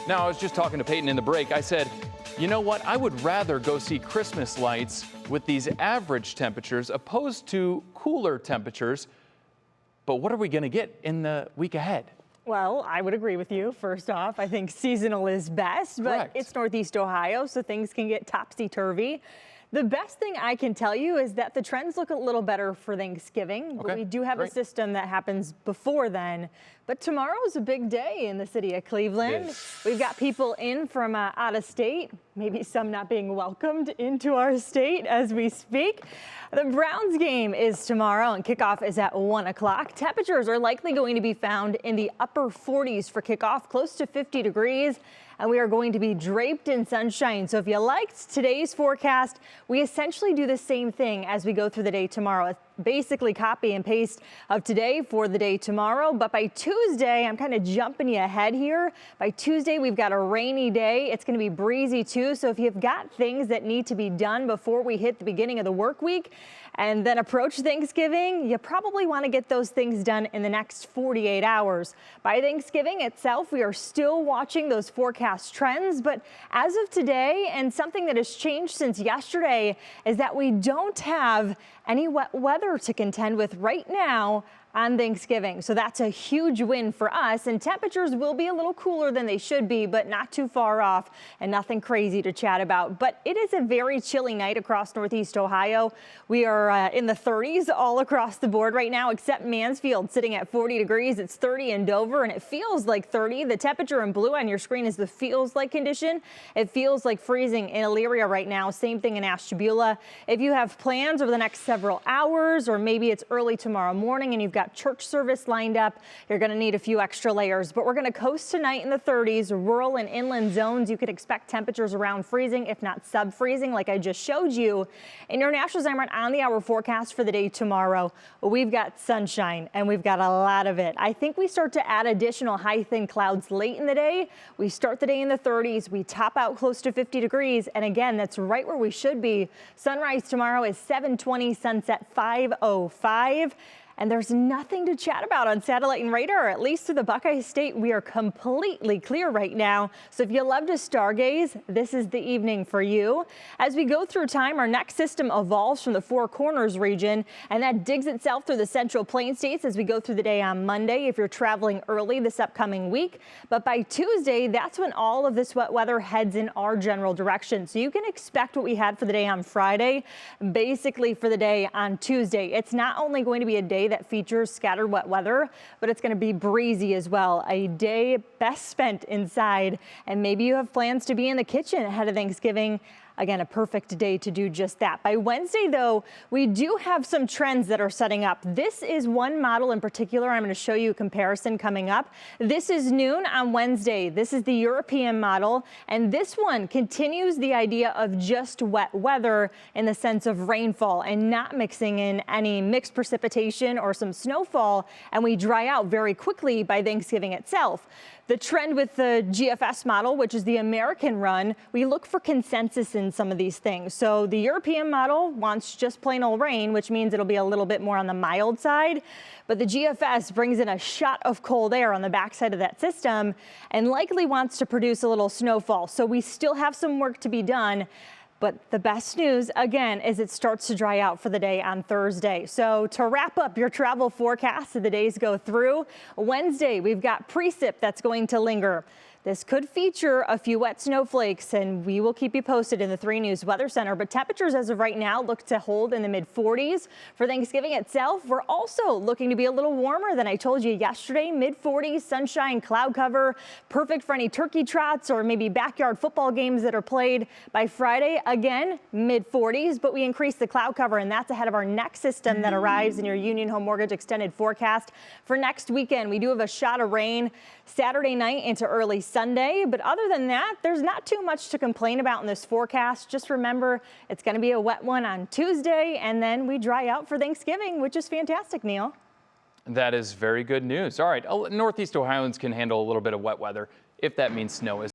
Now, I was just talking to Peyton in the break. I said, you know what? I would rather go see Christmas lights with these average temperatures opposed to cooler temperatures. But what are we going to get in the week ahead? Well, I would agree with you. First off, I think seasonal is best, but Correct. It's Northeast Ohio, so things can get topsy-turvy. The best thing I can tell you is that the trends look a little better for Thanksgiving. Okay, But we do have great. a system that happens before then. But tomorrow is a big day in the city of Cleveland. We've got people in from out of state, maybe some not being welcomed into our state as we speak. The Browns game is tomorrow and kickoff is at 1 o'clock. Temperatures are likely going to be found in the upper 40s for kickoff, close to 50 degrees. And we are going to be draped in sunshine. So if you liked today's forecast, we essentially do the same thing as we go through the day tomorrow. It's basically copy and paste of today for the day tomorrow. But by Tuesday, I'm kind of jumping you ahead here. By Tuesday, we've got a rainy day. It's going to be breezy too. So if you've got things that need to be done before we hit the beginning of the work week and then approach Thanksgiving, you probably want to get those things done in the next 48 hours. By Thanksgiving itself, we are still watching those forecast trends. But as of today, and something that has changed since yesterday, is that we don't have any wet weather to contend with right now on Thanksgiving. So that's a huge win for us, and temperatures will be a little cooler than they should be, but not too far off and nothing crazy to chat about. But it is a very chilly night across Northeast Ohio. We are in the 30s all across the board right now, except Mansfield sitting at 40 degrees. It's 30 in Dover and it feels like 30. The temperature in blue on your screen is the feels like condition. It feels like freezing in Elyria right now. Same thing in Ashtabula. If you have plans over the next several hours, or maybe it's early tomorrow morning and you've got church service lined up, you're going to need a few extra layers. But we're going to coast tonight in the 30s. Rural and inland zones, you could expect temperatures around freezing, if not sub-freezing, like I just showed you. In your National Zymerant on the hour forecast for the day tomorrow, we've got sunshine and we've got a lot of it. I think we start to add additional high thin clouds late in the day. We start the day in the 30s. We top out close to 50 degrees. And again, that's right where we should be. Sunrise tomorrow is 7:20, sunset 5:05. And there's nothing to chat about on satellite and radar, at least to the Buckeye State. We are completely clear right now. So if you love to stargaze, this is the evening for you. As we go through time, our next system evolves from the Four Corners region, and that digs itself through the Central Plain states as we go through the day on Monday if you're traveling early this upcoming week. But by Tuesday, that's when all of this wet weather heads in our general direction. So you can expect what we had for the day on Friday, basically for the day on Tuesday. It's not only going to be a day that features scattered wet weather, but it's going to be breezy as well. A day best spent inside, and maybe you have plans to be in the kitchen ahead of Thanksgiving. Again, a perfect day to do just that. By Wednesday, though, we do have some trends that are setting up. This is one model in particular. I'm going to show you a comparison coming up. This is noon on Wednesday. This is the European model, and this one continues the idea of just wet weather in the sense of rainfall and not mixing in any mixed precipitation or some snowfall, and we dry out very quickly by Thanksgiving itself. The trend with the GFS model, which is the American run, we look for consensus in some of these things. So the European model wants just plain old rain, which means it'll be a little bit more on the mild side. But the GFS brings in a shot of cold air on the backside of that system and likely wants to produce a little snowfall. So we still have some work to be done. But the best news, again, is it starts to dry out for the day on Thursday. So to wrap up your travel forecast as the days go through, Wednesday, we've got precip that's going to linger. This could feature a few wet snowflakes, and we will keep you posted in the 3 News Weather Center. But temperatures as of right now look to hold in the mid-40s. For Thanksgiving itself, we're also looking to be a little warmer than I told you yesterday. Mid-40s, sunshine, cloud cover, perfect for any turkey trots or maybe backyard football games that are played. By Friday, again, mid-40s, but we increase the cloud cover, and that's ahead of our next system that arrives in your Union Home Mortgage extended forecast. For next weekend, we do have a shot of rain Saturday night into early Sunday, but other than that, there's not too much to complain about in this forecast. Just remember, it's going to be a wet one on Tuesday, and then we dry out for Thanksgiving, which is fantastic, Neil. That is very good news. All right, Northeast Ohioans can handle a little bit of wet weather if that means snow.